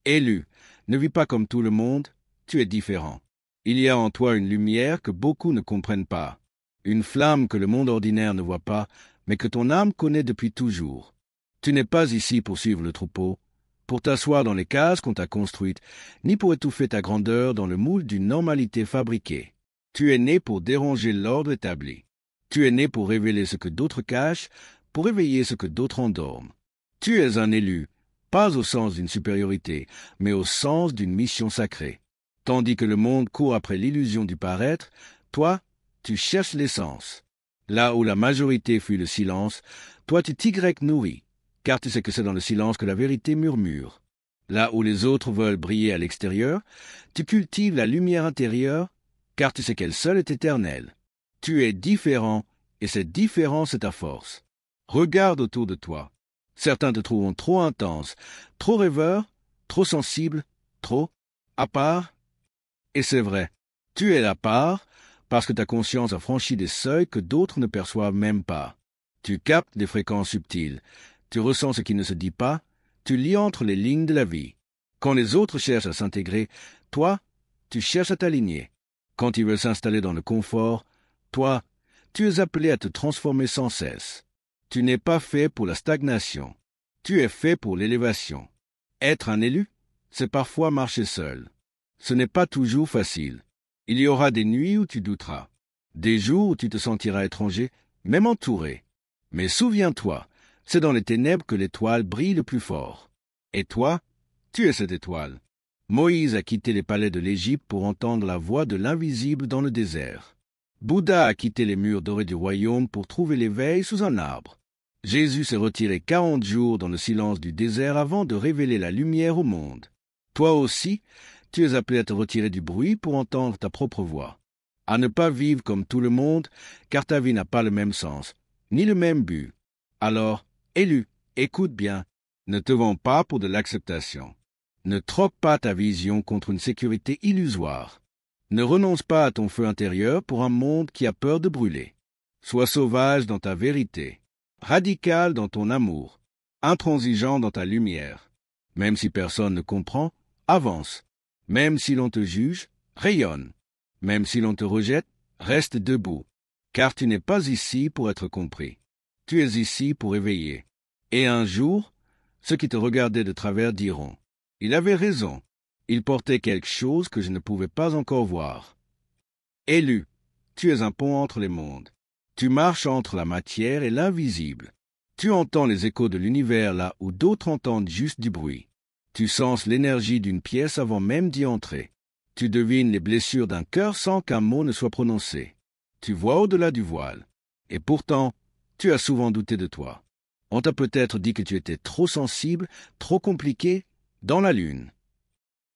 Élu, ne vis pas comme tout le monde, tu es différent. Il y a en toi une lumière que beaucoup ne comprennent pas, une flamme que le monde ordinaire ne voit pas, mais que ton âme connaît depuis toujours. Tu n'es pas ici pour suivre le troupeau, pour t'asseoir dans les cases qu'on t'a construites, ni pour étouffer ta grandeur dans le moule d'une normalité fabriquée. Tu es né pour déranger l'ordre établi. Tu es né pour révéler ce que d'autres cachent, pour éveiller ce que d'autres endorment. Tu es un élu, pas au sens d'une supériorité, mais au sens d'une mission sacrée. Tandis que le monde court après l'illusion du paraître, toi, tu cherches l'essence. Là où la majorité fuit le silence, toi tu t'y nourris, car tu sais que c'est dans le silence que la vérité murmure. Là où les autres veulent briller à l'extérieur, tu cultives la lumière intérieure, car tu sais qu'elle seule est éternelle. Tu es différent, et cette différence est ta force. Regarde autour de toi. Certains te trouveront trop intense, trop rêveur, trop sensible, trop à part. Et c'est vrai, tu es à part parce que ta conscience a franchi des seuils que d'autres ne perçoivent même pas. Tu captes des fréquences subtiles, tu ressens ce qui ne se dit pas, tu lis entre les lignes de la vie. Quand les autres cherchent à s'intégrer, toi, tu cherches à t'aligner. Quand ils veulent s'installer dans le confort, toi, tu es appelé à te transformer sans cesse. Tu n'es pas fait pour la stagnation. Tu es fait pour l'élévation. Être un élu, c'est parfois marcher seul. Ce n'est pas toujours facile. Il y aura des nuits où tu douteras, des jours où tu te sentiras étranger, même entouré. Mais souviens-toi, c'est dans les ténèbres que l'étoile brille le plus fort. Et toi, tu es cette étoile. Moïse a quitté les palais de l'Égypte pour entendre la voix de l'invisible dans le désert. Bouddha a quitté les murs dorés du royaume pour trouver l'éveil sous un arbre. Jésus s'est retiré 40 jours dans le silence du désert avant de révéler la lumière au monde. Toi aussi, tu es appelé à te retirer du bruit pour entendre ta propre voix. À ne pas vivre comme tout le monde, car ta vie n'a pas le même sens, ni le même but. Alors, élu, écoute bien, ne te vends pas pour de l'acceptation. Ne troque pas ta vision contre une sécurité illusoire. Ne renonce pas à ton feu intérieur pour un monde qui a peur de brûler. Sois sauvage dans ta vérité, radical dans ton amour, intransigeant dans ta lumière. Même si personne ne comprend, avance. Même si l'on te juge, rayonne. Même si l'on te rejette, reste debout. Car tu n'es pas ici pour être compris. Tu es ici pour éveiller. Et un jour, ceux qui te regardaient de travers diront, « Il avait raison. Il portait quelque chose que je ne pouvais pas encore voir. » Élu, tu es un pont entre les mondes. Tu marches entre la matière et l'invisible. Tu entends les échos de l'univers là où d'autres entendent juste du bruit. Tu sens l'énergie d'une pièce avant même d'y entrer. Tu devines les blessures d'un cœur sans qu'un mot ne soit prononcé. Tu vois au-delà du voile. Et pourtant, tu as souvent douté de toi. On t'a peut-être dit que tu étais trop sensible, trop compliqué, dans la lune.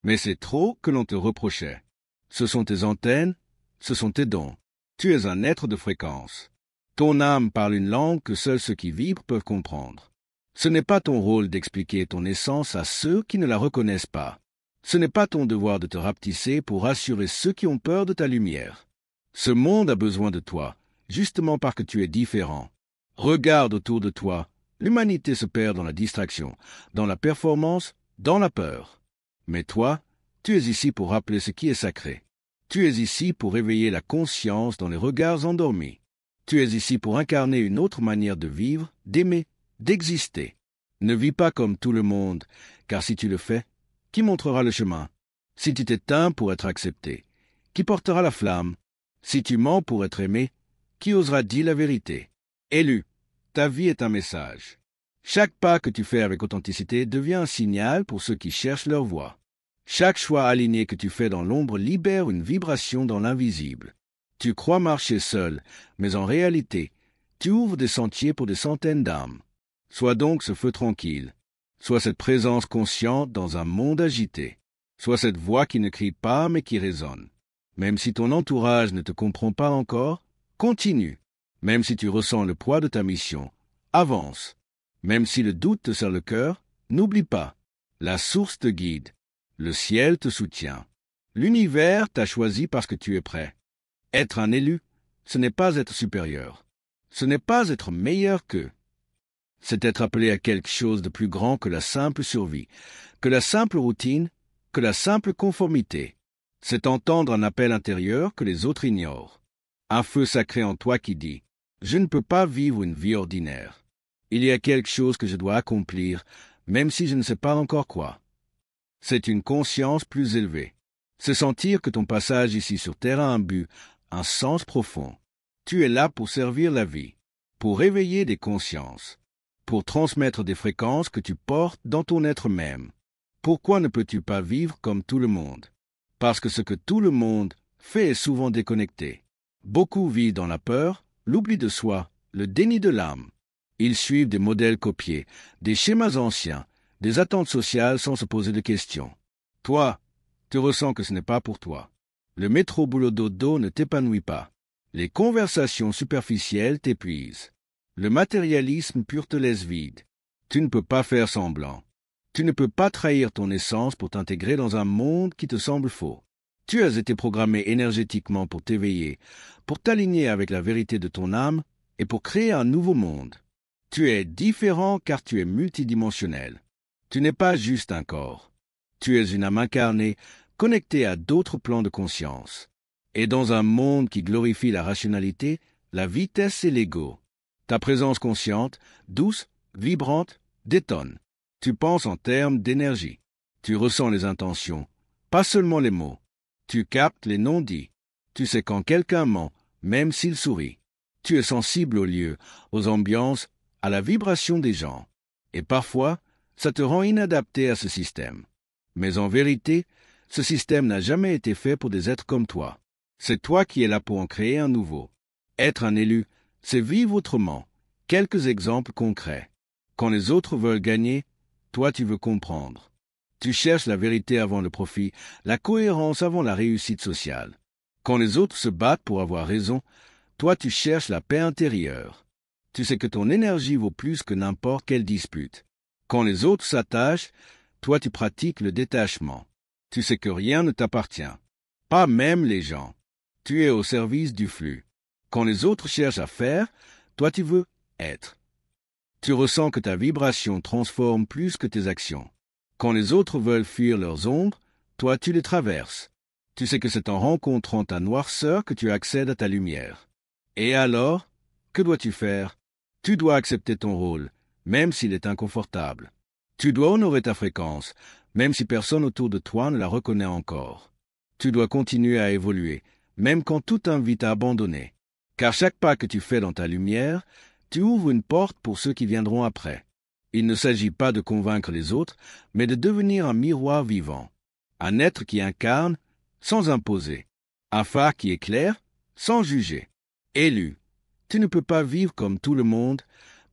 Mais c'est trop que l'on te reprochait. Ce sont tes antennes, ce sont tes dons. Tu es un être de fréquence. Ton âme parle une langue que seuls ceux qui vibrent peuvent comprendre. Ce n'est pas ton rôle d'expliquer ton essence à ceux qui ne la reconnaissent pas. Ce n'est pas ton devoir de te rapetisser pour rassurer ceux qui ont peur de ta lumière. Ce monde a besoin de toi, justement parce que tu es différent. Regarde autour de toi. L'humanité se perd dans la distraction, dans la performance, dans la peur. Mais toi, tu es ici pour rappeler ce qui est sacré. Tu es ici pour réveiller la conscience dans les regards endormis. Tu es ici pour incarner une autre manière de vivre, d'aimer, d'exister. Ne vis pas comme tout le monde, car si tu le fais, qui montrera le chemin? Si tu t'éteins pour être accepté, qui portera la flamme? Si tu mens pour être aimé, qui osera dire la vérité? Élu, ta vie est un message. Chaque pas que tu fais avec authenticité devient un signal pour ceux qui cherchent leur voie. Chaque choix aligné que tu fais dans l'ombre libère une vibration dans l'invisible. Tu crois marcher seul, mais en réalité, tu ouvres des sentiers pour des centaines d'âmes. Sois donc ce feu tranquille. Sois cette présence consciente dans un monde agité. Sois cette voix qui ne crie pas mais qui résonne. Même si ton entourage ne te comprend pas encore, continue. Même si tu ressens le poids de ta mission, avance. Même si le doute te serre le cœur, n'oublie pas. La source te guide. Le ciel te soutient. L'univers t'a choisi parce que tu es prêt. Être un élu, ce n'est pas être supérieur. Ce n'est pas être meilleur qu'eux. C'est être appelé à quelque chose de plus grand que la simple survie, que la simple routine, que la simple conformité. C'est entendre un appel intérieur que les autres ignorent. Un feu sacré en toi qui dit « Je ne peux pas vivre une vie ordinaire. Il y a quelque chose que je dois accomplir, même si je ne sais pas encore quoi. » C'est une conscience plus élevée. C'est sentir que ton passage ici sur Terre a un but, un sens profond. Tu es là pour servir la vie, pour réveiller des consciences, pour transmettre des fréquences que tu portes dans ton être même. Pourquoi ne peux-tu pas vivre comme tout le monde? Parce que ce que tout le monde fait est souvent déconnecté. Beaucoup vivent dans la peur, l'oubli de soi, le déni de l'âme. Ils suivent des modèles copiés, des schémas anciens, des attentes sociales sans se poser de questions. Toi, tu ressens que ce n'est pas pour toi. Le métro boulot dodo ne t'épanouit pas. Les conversations superficielles t'épuisent. Le matérialisme pur te laisse vide. Tu ne peux pas faire semblant. Tu ne peux pas trahir ton essence pour t'intégrer dans un monde qui te semble faux. Tu as été programmé énergétiquement pour t'éveiller, pour t'aligner avec la vérité de ton âme et pour créer un nouveau monde. Tu es différent car tu es multidimensionnel. Tu n'es pas juste un corps. Tu es une âme incarnée, connectée à d'autres plans de conscience. Et dans un monde qui glorifie la rationalité, la vitesse et l'ego, ta présence consciente, douce, vibrante, détonne. Tu penses en termes d'énergie. Tu ressens les intentions, pas seulement les mots. Tu captes les non-dits. Tu sais quand quelqu'un ment, même s'il sourit. Tu es sensible aux lieux, aux ambiances, à la vibration des gens. Et parfois, ça te rend inadapté à ce système. Mais en vérité, ce système n'a jamais été fait pour des êtres comme toi. C'est toi qui es là pour en créer un nouveau. Être un élu, c'est vivre autrement. Quelques exemples concrets. Quand les autres veulent gagner, toi tu veux comprendre. Tu cherches la vérité avant le profit, la cohérence avant la réussite sociale. Quand les autres se battent pour avoir raison, toi tu cherches la paix intérieure. Tu sais que ton énergie vaut plus que n'importe quelle dispute. Quand les autres s'attachent, toi tu pratiques le détachement. Tu sais que rien ne t'appartient, pas même les gens. Tu es au service du flux. Quand les autres cherchent à faire, toi tu veux être. Tu ressens que ta vibration transforme plus que tes actions. Quand les autres veulent fuir leurs ombres, toi tu les traverses. Tu sais que c'est en rencontrant ta noirceur que tu accèdes à ta lumière. Et alors, que dois-tu faire? Tu dois accepter ton rôle, même s'il est inconfortable. Tu dois honorer ta fréquence, même si personne autour de toi ne la reconnaît encore. Tu dois continuer à évoluer, même quand tout t'invite à abandonner. Car chaque pas que tu fais dans ta lumière, tu ouvres une porte pour ceux qui viendront après. Il ne s'agit pas de convaincre les autres, mais de devenir un miroir vivant. Un être qui incarne, sans imposer. Un phare qui éclaire, sans juger. Élu, tu ne peux pas vivre comme tout le monde,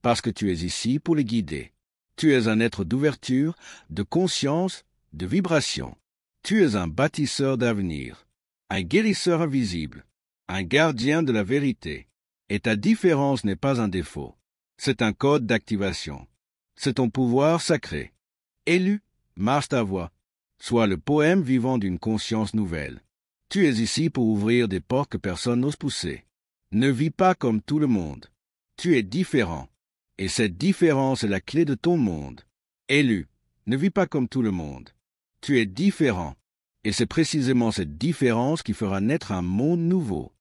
parce que tu es ici pour les guider. Tu es un être d'ouverture, de conscience, de vibration. Tu es un bâtisseur d'avenir, un guérisseur invisible, un gardien de la vérité. Et ta différence n'est pas un défaut. C'est un code d'activation. C'est ton pouvoir sacré. Élu, marche ta voix. Sois le poème vivant d'une conscience nouvelle. Tu es ici pour ouvrir des portes que personne n'ose pousser. Ne vis pas comme tout le monde. Tu es différent. Et cette différence est la clé de ton monde. Élu, ne vis pas comme tout le monde. Tu es différent. Et c'est précisément cette différence qui fera naître un monde nouveau.